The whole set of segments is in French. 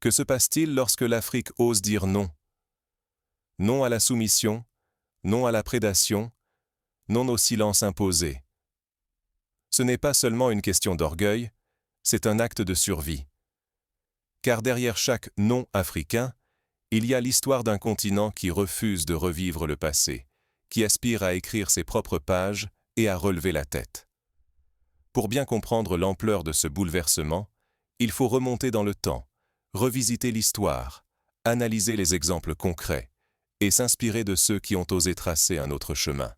Que se passe-t-il lorsque l'Afrique ose dire non? Non à la soumission, non à la prédation, non au silence imposé. Ce n'est pas seulement une question d'orgueil, c'est un acte de survie. Car derrière chaque non africain, il y a l'histoire d'un continent qui refuse de revivre le passé, qui aspire à écrire ses propres pages et à relever la tête. Pour bien comprendre l'ampleur de ce bouleversement, il faut remonter dans le temps, revisiter l'histoire, analyser les exemples concrets et s'inspirer de ceux qui ont osé tracer un autre chemin.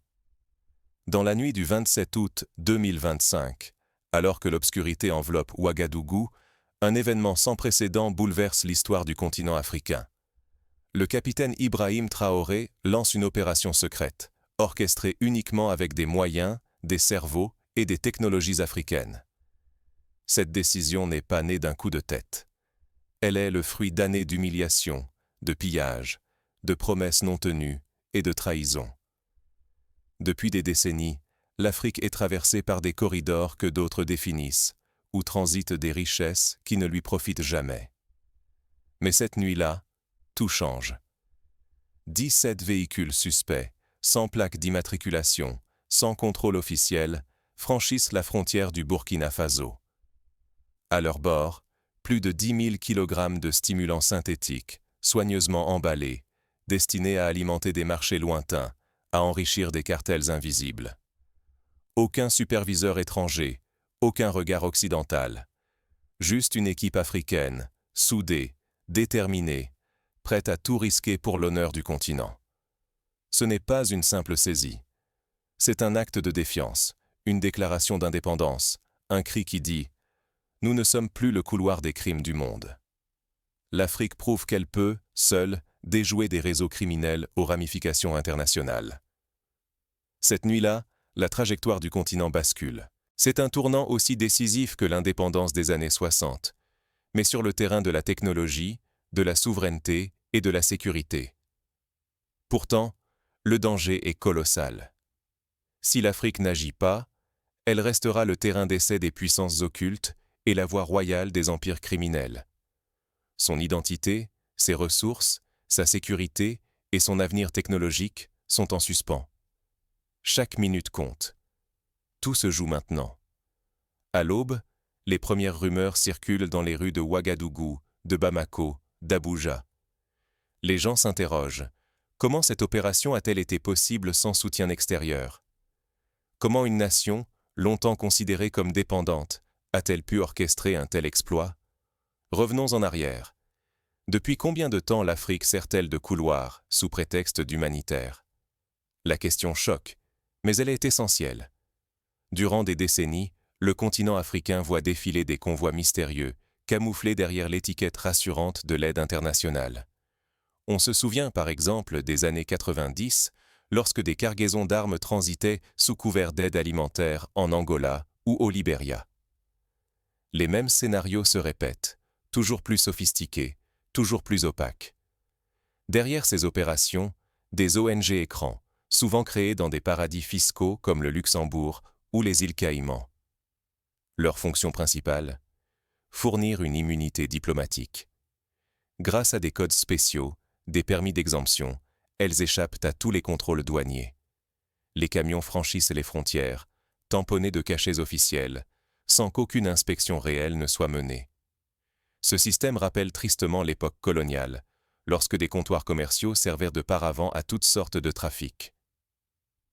Dans la nuit du 27 août 2025, alors que l'obscurité enveloppe Ouagadougou, un événement sans précédent bouleverse l'histoire du continent africain. Le capitaine Ibrahim Traoré lance une opération secrète, orchestrée uniquement avec des moyens, des cerveaux et des technologies africaines. Cette décision n'est pas née d'un coup de tête. Elle est le fruit d'années d'humiliation, de pillage, de promesses non tenues et de trahison. Depuis des décennies, l'Afrique est traversée par des corridors que d'autres définissent, où transitent des richesses qui ne lui profitent jamais. Mais cette nuit-là, tout change. 17 véhicules suspects, sans plaque d'immatriculation, sans contrôle officiel, franchissent la frontière du Burkina Faso. À leur bord, plus de 10 000 kg de stimulants synthétiques, soigneusement emballés, destinés à alimenter des marchés lointains, à enrichir des cartels invisibles. Aucun superviseur étranger, aucun regard occidental. Juste une équipe africaine, soudée, déterminée, prête à tout risquer pour l'honneur du continent. Ce n'est pas une simple saisie. C'est un acte de défiance, une déclaration d'indépendance, un cri qui dit « Nous ne sommes plus le couloir des crimes du monde ». L'Afrique prouve qu'elle peut, seule, déjouer des réseaux criminels aux ramifications internationales. Cette nuit-là, la trajectoire du continent bascule. C'est un tournant aussi décisif que l'indépendance des années 60, mais sur le terrain de la technologie, de la souveraineté et de la sécurité. Pourtant, le danger est colossal. Si l'Afrique n'agit pas, elle restera le terrain d'essai des puissances occultes et la voie royale des empires criminels. Son identité, ses ressources, sa sécurité et son avenir technologique sont en suspens. Chaque minute compte. Tout se joue maintenant. À l'aube, les premières rumeurs circulent dans les rues de Ouagadougou, de Bamako, d'Abuja. Les gens s'interrogent. Comment cette opération a-t-elle été possible sans soutien extérieur? Comment une nation, longtemps considérée comme dépendante, a-t-elle pu orchestrer un tel exploit? Revenons en arrière. Depuis combien de temps l'Afrique sert-elle de couloir, sous prétexte d'humanitaire? La question choque, mais elle est essentielle. Durant des décennies, le continent africain voit défiler des convois mystérieux, camouflés derrière l'étiquette rassurante de l'aide internationale. On se souvient par exemple des années 90, lorsque des cargaisons d'armes transitaient sous couvert d'aide alimentaire en Angola ou au Libéria. Les mêmes scénarios se répètent, toujours plus sophistiqués, toujours plus opaques. Derrière ces opérations, des ONG écrans, souvent créées dans des paradis fiscaux comme le Luxembourg ou les îles Caïmans. Leur fonction principale? Fournir une immunité diplomatique. Grâce à des codes spéciaux, des permis d'exemption, elles échappent à tous les contrôles douaniers. Les camions franchissent les frontières, tamponnés de cachets officiels, sans qu'aucune inspection réelle ne soit menée. Ce système rappelle tristement l'époque coloniale, lorsque des comptoirs commerciaux servaient de paravent à toutes sortes de trafics.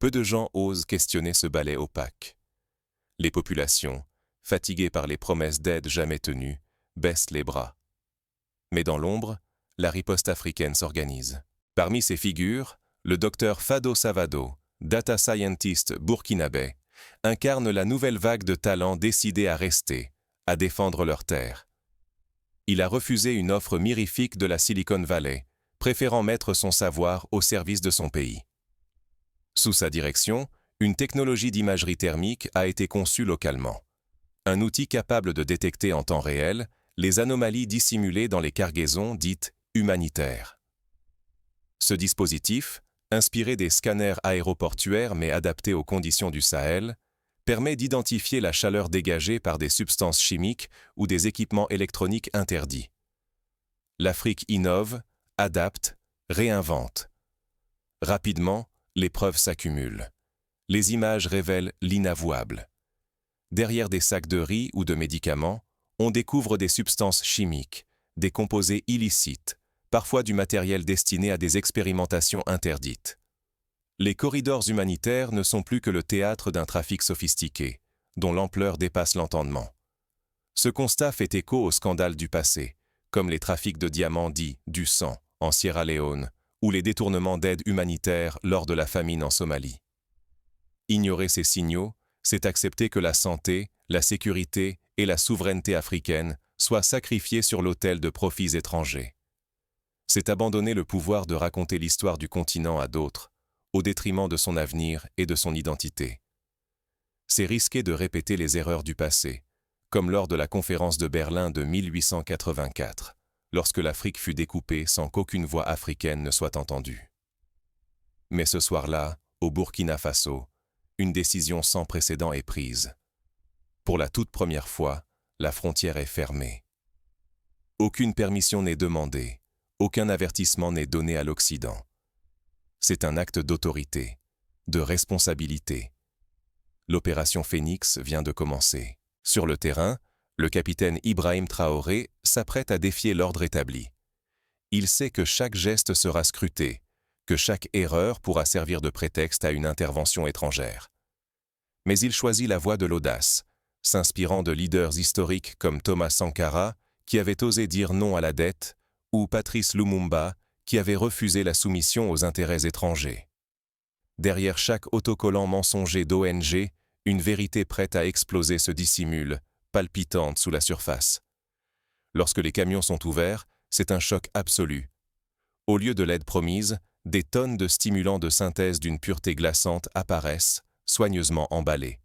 Peu de gens osent questionner ce balai opaque. Les populations, fatiguées par les promesses d'aide jamais tenues, baissent les bras. Mais dans l'ombre, la riposte africaine s'organise. Parmi ces figures, le docteur Fado Savado, data scientist burkinabé, incarne la nouvelle vague de talents décidés à rester, à défendre leur terre. Il a refusé une offre mirifique de la Silicon Valley, préférant mettre son savoir au service de son pays. Sous sa direction, une technologie d'imagerie thermique a été conçue localement. Un outil capable de détecter en temps réel les anomalies dissimulées dans les cargaisons dites humanitaires. Ce dispositif, inspiré des scanners aéroportuaires mais adapté aux conditions du Sahel, permet d'identifier la chaleur dégagée par des substances chimiques ou des équipements électroniques interdits. L'Afrique innove, adapte, réinvente. Rapidement, les preuves s'accumulent. Les images révèlent l'inavouable. Derrière des sacs de riz ou de médicaments, on découvre des substances chimiques, des composés illicites, parfois du matériel destiné à des expérimentations interdites. Les corridors humanitaires ne sont plus que le théâtre d'un trafic sophistiqué, dont l'ampleur dépasse l'entendement. Ce constat fait écho aux scandales du passé, comme les trafics de diamants dits « du sang » en Sierra Leone, ou les détournements d'aide humanitaire lors de la famine en Somalie. Ignorer ces signaux, c'est accepter que la santé, la sécurité et la souveraineté africaine soient sacrifiées sur l'autel de profits étrangers. C'est abandonner le pouvoir de raconter l'histoire du continent à d'autres, au détriment de son avenir et de son identité. C'est risquer de répéter les erreurs du passé, comme lors de la conférence de Berlin de 1884, lorsque l'Afrique fut découpée sans qu'aucune voix africaine ne soit entendue. Mais ce soir-là, au Burkina Faso, une décision sans précédent est prise. Pour la toute première fois, la frontière est fermée. Aucune permission n'est demandée, aucun avertissement n'est donné à l'Occident. C'est un acte d'autorité, de responsabilité. L'opération Phénix vient de commencer. Sur le terrain, le capitaine Ibrahim Traoré s'apprête à défier l'ordre établi. Il sait que chaque geste sera scruté, que chaque erreur pourra servir de prétexte à une intervention étrangère. Mais il choisit la voie de l'audace, s'inspirant de leaders historiques comme Thomas Sankara, qui avait osé dire non à la dette, ou Patrice Lumumba, qui avait refusé la soumission aux intérêts étrangers. Derrière chaque autocollant mensonger d'ONG, une vérité prête à exploser se dissimule, palpitante sous la surface. Lorsque les camions sont ouverts, c'est un choc absolu. Au lieu de l'aide promise, des tonnes de stimulants de synthèse d'une pureté glaçante apparaissent, soigneusement emballés.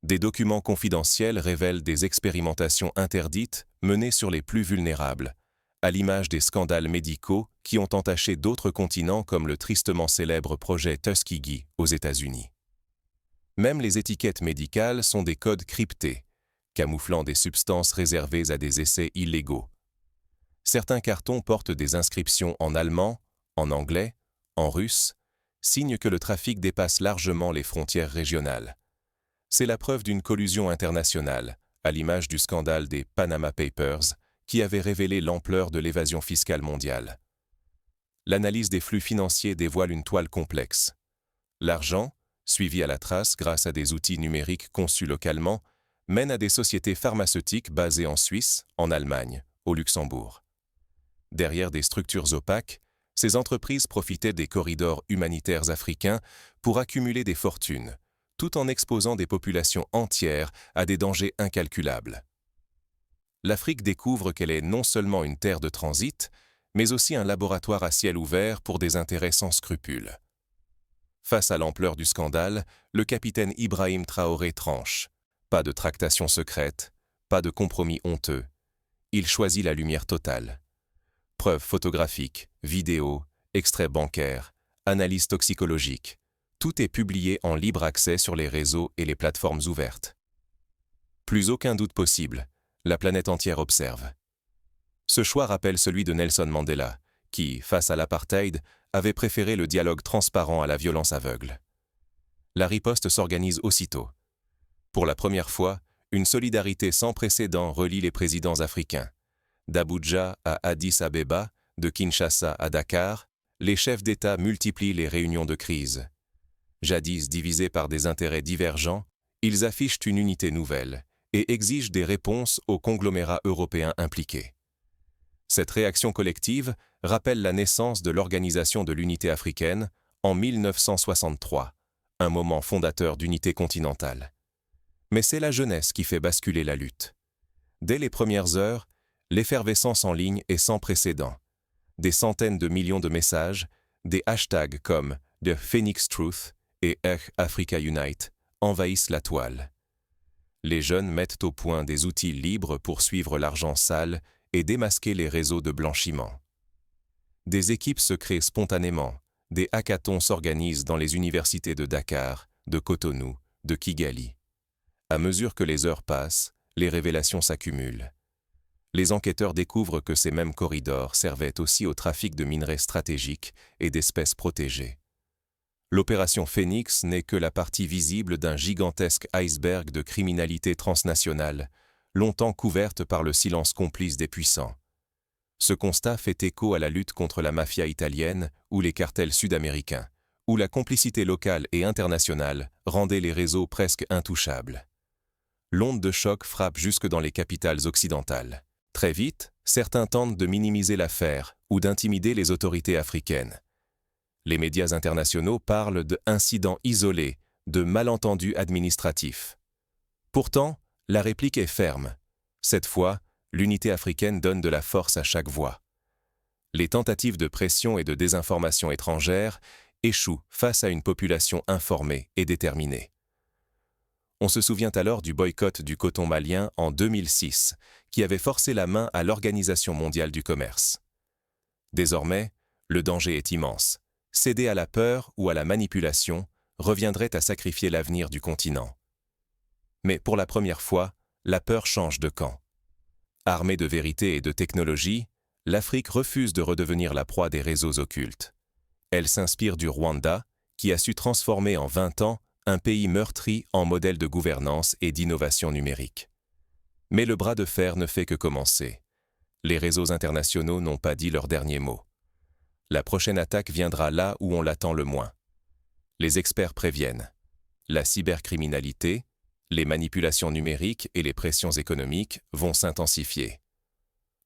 Des documents confidentiels révèlent des expérimentations interdites menées sur les plus vulnérables, à l'image des scandales médicaux qui ont entaché d'autres continents comme le tristement célèbre projet Tuskegee aux États-Unis. Même les étiquettes médicales sont des codes cryptés, camouflant des substances réservées à des essais illégaux. Certains cartons portent des inscriptions en allemand, en anglais, en russe, signe que le trafic dépasse largement les frontières régionales. C'est la preuve d'une collusion internationale, à l'image du scandale des Panama Papers, qui avait révélé l'ampleur de l'évasion fiscale mondiale. L'analyse des flux financiers dévoile une toile complexe. L'argent, suivi à la trace grâce à des outils numériques conçus localement, mène à des sociétés pharmaceutiques basées en Suisse, en Allemagne, au Luxembourg. Derrière des structures opaques, ces entreprises profitaient des corridors humanitaires africains pour accumuler des fortunes, tout en exposant des populations entières à des dangers incalculables. L'Afrique découvre qu'elle est non seulement une terre de transit, mais aussi un laboratoire à ciel ouvert pour des intérêts sans scrupules. Face à l'ampleur du scandale, le capitaine Ibrahim Traoré tranche. Pas de tractation secrète, pas de compromis honteux. Il choisit la lumière totale. Preuves photographiques, vidéos, extraits bancaires, analyses toxicologiques. Tout est publié en libre accès sur les réseaux et les plateformes ouvertes. Plus aucun doute possible, la planète entière observe. Ce choix rappelle celui de Nelson Mandela, qui, face à l'apartheid, avait préféré le dialogue transparent à la violence aveugle. La riposte s'organise aussitôt. Pour la première fois, une solidarité sans précédent relie les présidents africains. D'Abuja à Addis Abeba, de Kinshasa à Dakar, les chefs d'État multiplient les réunions de crise. Jadis divisés par des intérêts divergents, ils affichent une unité nouvelle et exigent des réponses aux conglomérats européens impliqués. Cette réaction collective rappelle la naissance de l'Organisation de l'Unité africaine en 1963, un moment fondateur d'unité continentale. Mais c'est la jeunesse qui fait basculer la lutte. Dès les premières heures, l'effervescence en ligne est sans précédent. Des centaines de millions de messages, des hashtags comme The Phoenix Truth et Africa Unite envahissent la toile. Les jeunes mettent au point des outils libres pour suivre l'argent sale et démasquer les réseaux de blanchiment. Des équipes se créent spontanément, des hackathons s'organisent dans les universités de Dakar, de Cotonou, de Kigali. À mesure que les heures passent, les révélations s'accumulent. Les enquêteurs découvrent que ces mêmes corridors servaient aussi au trafic de minerais stratégiques et d'espèces protégées. L'opération Phoenix n'est que la partie visible d'un gigantesque iceberg de criminalité transnationale, longtemps couverte par le silence complice des puissants. Ce constat fait écho à la lutte contre la mafia italienne ou les cartels sud-américains, où la complicité locale et internationale rendait les réseaux presque intouchables. L'onde de choc frappe jusque dans les capitales occidentales. Très vite, certains tentent de minimiser l'affaire ou d'intimider les autorités africaines. Les médias internationaux parlent d'incidents isolés, de malentendus administratifs. Pourtant, la réplique est ferme. Cette fois, l'unité africaine donne de la force à chaque voix. Les tentatives de pression et de désinformation étrangère échouent face à une population informée et déterminée. On se souvient alors du boycott du coton malien en 2006, qui avait forcé la main à l'Organisation mondiale du commerce. Désormais, le danger est immense. Céder à la peur ou à la manipulation reviendrait à sacrifier l'avenir du continent. Mais pour la première fois, la peur change de camp. Armée de vérité et de technologie, l'Afrique refuse de redevenir la proie des réseaux occultes. Elle s'inspire du Rwanda, qui a su transformer en 20 ans un pays meurtri en modèle de gouvernance et d'innovation numérique. Mais le bras de fer ne fait que commencer. Les réseaux internationaux n'ont pas dit leur dernier mot. La prochaine attaque viendra là où on l'attend le moins. Les experts préviennent. La cybercriminalité, les manipulations numériques et les pressions économiques vont s'intensifier.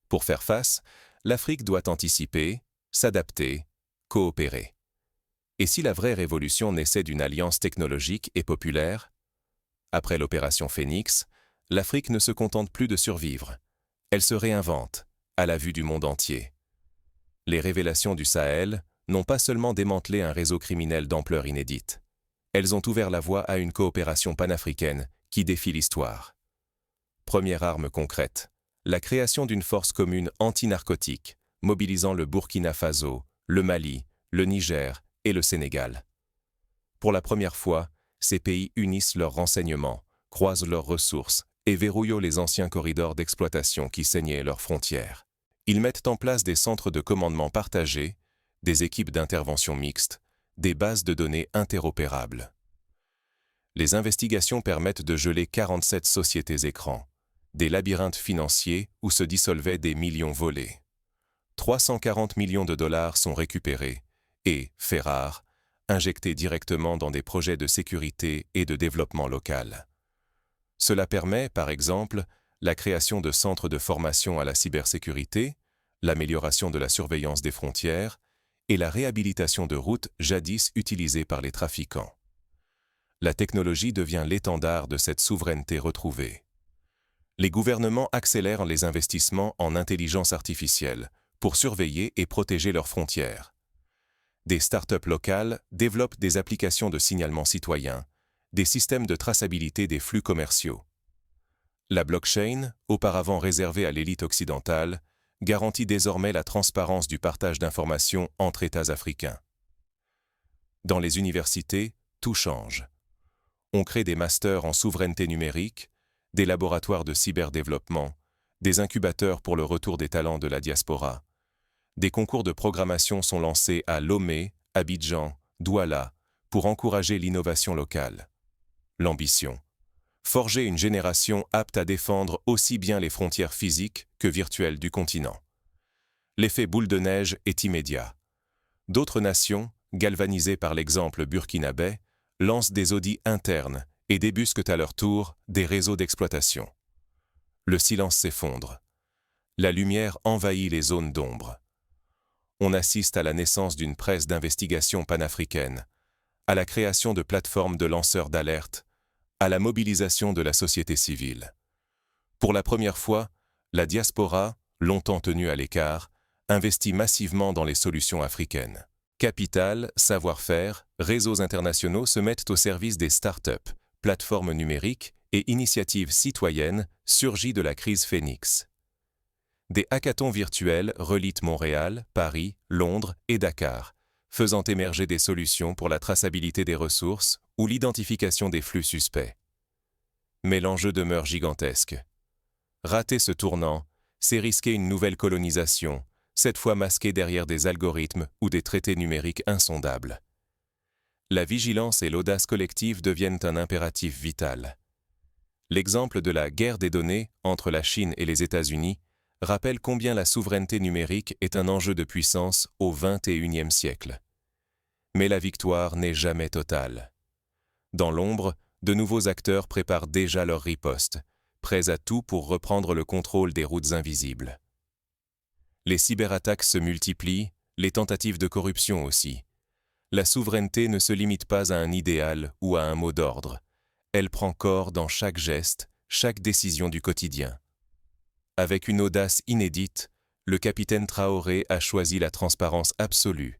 Pour faire face, l'Afrique doit anticiper, s'adapter, coopérer. Et si la vraie révolution naissait d'une alliance technologique et populaire? Après l'opération Phoenix, l'Afrique ne se contente plus de survivre. Elle se réinvente, à la vue du monde entier. Les révélations du Sahel n'ont pas seulement démantelé un réseau criminel d'ampleur inédite. Elles ont ouvert la voie à une coopération panafricaine qui défie l'histoire. Première arme concrète, la création d'une force commune anti-narcotique, mobilisant le Burkina Faso, le Mali, le Niger et le Sénégal. Pour la première fois, ces pays unissent leurs renseignements, croisent leurs ressources et verrouillent les anciens corridors d'exploitation qui saignaient leurs frontières. Ils mettent en place des centres de commandement partagés, des équipes d'intervention mixtes, des bases de données interopérables. Les investigations permettent de geler 47 sociétés écrans, des labyrinthes financiers où se dissolvaient des millions volés. 340 millions de dollars sont récupérés et, fait rare, injectés directement dans des projets de sécurité et de développement local. Cela permet, par exemple, la création de centres de formation à la cybersécurité, l'amélioration de la surveillance des frontières et la réhabilitation de routes jadis utilisées par les trafiquants. La technologie devient l'étendard de cette souveraineté retrouvée. Les gouvernements accélèrent les investissements en intelligence artificielle pour surveiller et protéger leurs frontières. Des startups locales développent des applications de signalement citoyen, des systèmes de traçabilité des flux commerciaux. La blockchain, auparavant réservée à l'élite occidentale, garantit désormais la transparence du partage d'informations entre États africains. Dans les universités, tout change. On crée des masters en souveraineté numérique, des laboratoires de cyberdéveloppement, des incubateurs pour le retour des talents de la diaspora. Des concours de programmation sont lancés à Lomé, Abidjan, Douala, pour encourager l'innovation locale. L'ambition: forger une génération apte à défendre aussi bien les frontières physiques que virtuelles du continent. L'effet boule de neige est immédiat. D'autres nations, galvanisées par l'exemple burkinabé, lancent des audits internes et débusquent à leur tour des réseaux d'exploitation. Le silence s'effondre. La lumière envahit les zones d'ombre. On assiste à la naissance d'une presse d'investigation panafricaine, à la création de plateformes de lanceurs d'alerte, à la mobilisation de la société civile. Pour la première fois, la diaspora, longtemps tenue à l'écart, investit massivement dans les solutions africaines. Capital, savoir-faire, réseaux internationaux se mettent au service des start-up, plateformes numériques et initiatives citoyennes surgies de la crise Phoenix. Des hackathons virtuels relient Montréal, Paris, Londres et Dakar, faisant émerger des solutions pour la traçabilité des ressources ou l'identification des flux suspects. Mais l'enjeu demeure gigantesque. Rater ce tournant c'est risquer une nouvelle colonisation, cette fois masquée derrière des algorithmes ou des traités numériques insondables. La vigilance et l'audace collective deviennent un impératif vital. L'exemple de la guerre des données entre la Chine et les États-Unis rappelle combien la souveraineté numérique est un enjeu de puissance au XXIe siècle. Mais la victoire n'est jamais totale. Dans l'ombre, de nouveaux acteurs préparent déjà leur riposte, prêts à tout pour reprendre le contrôle des routes invisibles. Les cyberattaques se multiplient, les tentatives de corruption aussi. La souveraineté ne se limite pas à un idéal ou à un mot d'ordre. Elle prend corps dans chaque geste, chaque décision du quotidien. Avec une audace inédite, le capitaine Traoré a choisi la transparence absolue.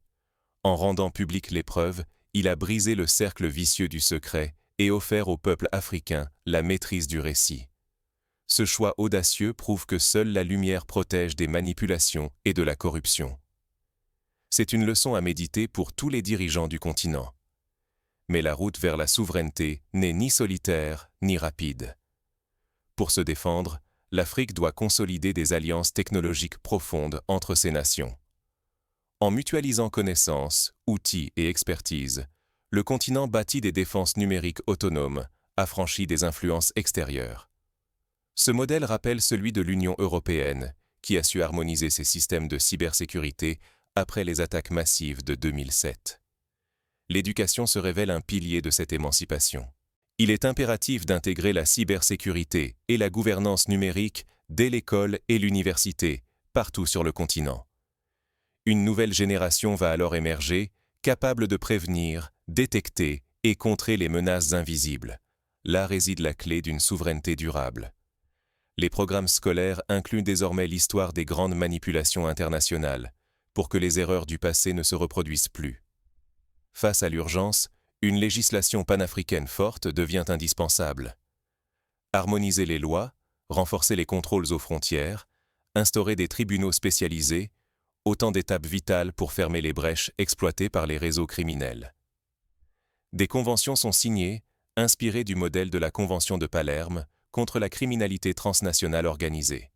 En rendant publiques les preuves, il a brisé le cercle vicieux du secret et offert au peuple africain la maîtrise du récit. Ce choix audacieux prouve que seule la lumière protège des manipulations et de la corruption. C'est une leçon à méditer pour tous les dirigeants du continent. Mais la route vers la souveraineté n'est ni solitaire ni rapide. Pour se défendre, l'Afrique doit consolider des alliances technologiques profondes entre ses nations. En mutualisant connaissances, outils et expertise, le continent bâtit des défenses numériques autonomes, affranchies des influences extérieures. Ce modèle rappelle celui de l'Union européenne, qui a su harmoniser ses systèmes de cybersécurité après les attaques massives de 2007. L'éducation se révèle un pilier de cette émancipation. Il est impératif d'intégrer la cybersécurité et la gouvernance numérique dès l'école et l'université, partout sur le continent. Une nouvelle génération va alors émerger, capable de prévenir, détecter et contrer les menaces invisibles. Là réside la clé d'une souveraineté durable. Les programmes scolaires incluent désormais l'histoire des grandes manipulations internationales, pour que les erreurs du passé ne se reproduisent plus. Face à l'urgence, une législation panafricaine forte devient indispensable. Harmoniser les lois, renforcer les contrôles aux frontières, instaurer des tribunaux spécialisés, autant d'étapes vitales pour fermer les brèches exploitées par les réseaux criminels. Des conventions sont signées, inspirées du modèle de la Convention de Palerme contre la criminalité transnationale organisée.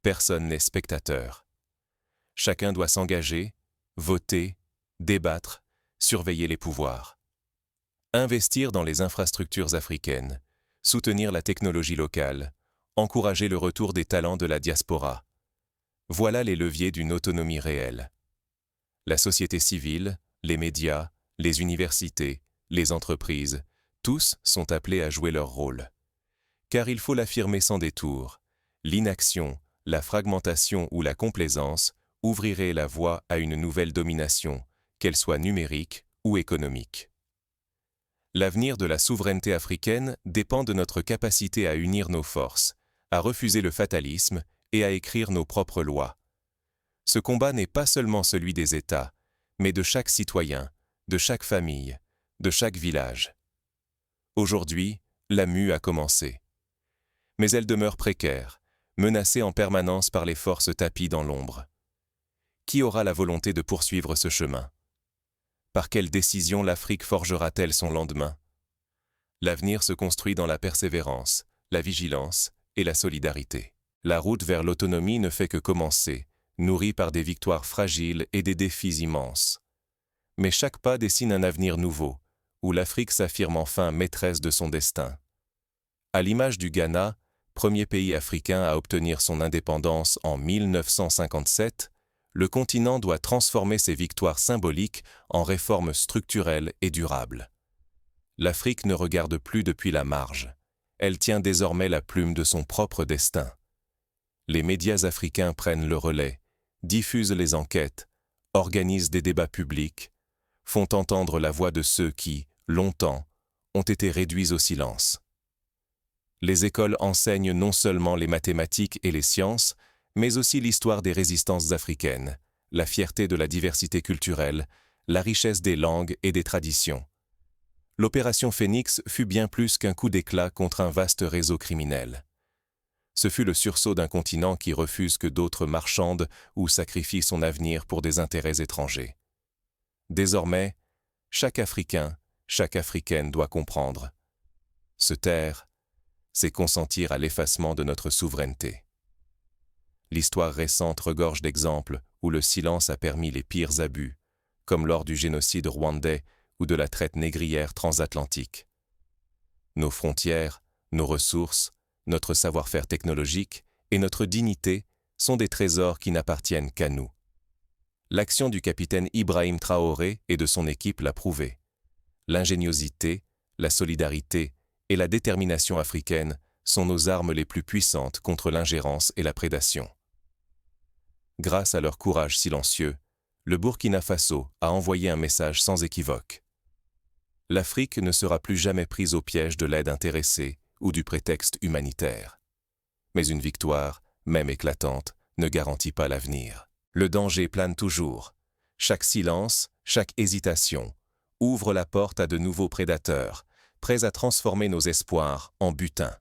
Personne n'est spectateur. Chacun doit s'engager, voter, débattre, surveiller les pouvoirs. Investir dans les infrastructures africaines, soutenir la technologie locale, encourager le retour des talents de la diaspora. Voilà les leviers d'une autonomie réelle. La société civile, les médias, les universités, les entreprises, tous sont appelés à jouer leur rôle. Car il faut l'affirmer sans détour, l'inaction, la fragmentation ou la complaisance ouvriraient la voie à une nouvelle domination, qu'elle soit numérique ou économique. L'avenir de la souveraineté africaine dépend de notre capacité à unir nos forces, à refuser le fatalisme et à écrire nos propres lois. Ce combat n'est pas seulement celui des États, mais de chaque citoyen, de chaque famille, de chaque village. Aujourd'hui, la mue a commencé. Mais elle demeure précaire, menacée en permanence par les forces tapies dans l'ombre. Qui aura la volonté de poursuivre ce chemin? Par quelle décision l'Afrique forgera-t-elle son lendemain? L'avenir se construit dans la persévérance, la vigilance et la solidarité. La route vers l'autonomie ne fait que commencer, nourrie par des victoires fragiles et des défis immenses. Mais chaque pas dessine un avenir nouveau, où l'Afrique s'affirme enfin maîtresse de son destin. À l'image du Ghana, premier pays africain à obtenir son indépendance en 1957, le continent doit transformer ses victoires symboliques en réformes structurelles et durables. L'Afrique ne regarde plus depuis la marge. Elle tient désormais la plume de son propre destin. Les médias africains prennent le relais, diffusent les enquêtes, organisent des débats publics, font entendre la voix de ceux qui, longtemps, ont été réduits au silence. Les écoles enseignent non seulement les mathématiques et les sciences, mais aussi l'histoire des résistances africaines, la fierté de la diversité culturelle, la richesse des langues et des traditions. L'opération Phénix fut bien plus qu'un coup d'éclat contre un vaste réseau criminel. Ce fut le sursaut d'un continent qui refuse que d'autres marchandent ou sacrifient son avenir pour des intérêts étrangers. Désormais, chaque Africain, chaque Africaine doit comprendre. Se taire, c'est consentir à l'effacement de notre souveraineté. L'histoire récente regorge d'exemples où le silence a permis les pires abus, comme lors du génocide rwandais ou de la traite négrière transatlantique. Nos frontières, nos ressources, notre savoir-faire technologique et notre dignité sont des trésors qui n'appartiennent qu'à nous. L'action du capitaine Ibrahim Traoré et de son équipe l'a prouvé. L'ingéniosité, la solidarité et la détermination africaine sont nos armes les plus puissantes contre l'ingérence et la prédation. Grâce à leur courage silencieux, le Burkina Faso a envoyé un message sans équivoque. L'Afrique ne sera plus jamais prise au piège de l'aide intéressée ou du prétexte humanitaire. Mais une victoire, même éclatante, ne garantit pas l'avenir. Le danger plane toujours. Chaque silence, chaque hésitation, ouvre la porte à de nouveaux prédateurs, prêts à transformer nos espoirs en butin.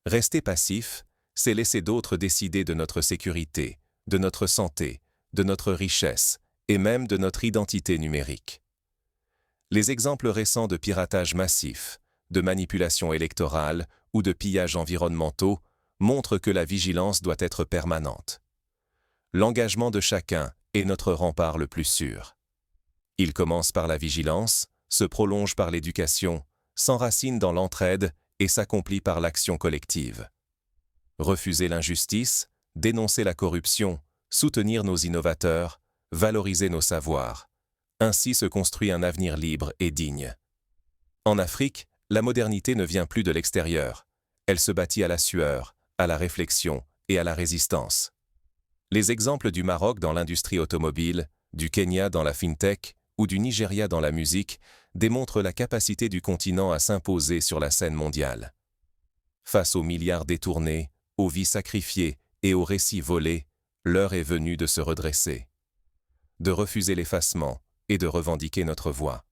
Rester passif, c'est laisser d'autres décider de notre sécurité, de notre santé, de notre richesse et même de notre identité numérique. Les exemples récents de piratage massif, de manipulation électorale ou de pillages environnementaux montrent que la vigilance doit être permanente. L'engagement de chacun est notre rempart le plus sûr. Il commence par la vigilance, se prolonge par l'éducation, s'enracine dans l'entraide et s'accomplit par l'action collective. Refuser l'injustice, dénoncer la corruption, soutenir nos innovateurs, valoriser nos savoirs. Ainsi se construit un avenir libre et digne. En Afrique, la modernité ne vient plus de l'extérieur. Elle se bâtit à la sueur, à la réflexion et à la résistance. Les exemples du Maroc dans l'industrie automobile, du Kenya dans la fintech ou du Nigeria dans la musique démontrent la capacité du continent à s'imposer sur la scène mondiale. Face aux milliards détournés, aux vies sacrifiées et aux récits volés, l'heure est venue de se redresser, de refuser l'effacement et de revendiquer notre voix.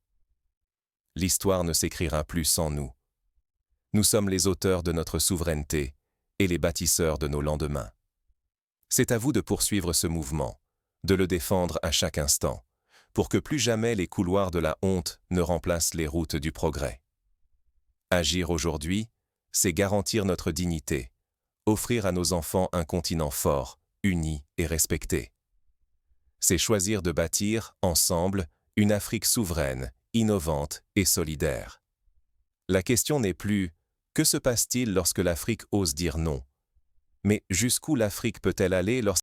L'histoire ne s'écrira plus sans nous. Nous sommes les auteurs de notre souveraineté et les bâtisseurs de nos lendemains. C'est à vous de poursuivre ce mouvement, de le défendre à chaque instant, pour que plus jamais les couloirs de la honte ne remplacent les routes du progrès. Agir aujourd'hui, c'est garantir notre dignité, offrir à nos enfants un continent fort, uni et respecté. C'est choisir de bâtir, ensemble, une Afrique souveraine, innovante et solidaire. La question n'est plus « que se passe-t-il lorsque l'Afrique ose dire non ?» mais jusqu'où l'Afrique peut-elle aller lorsqu'elle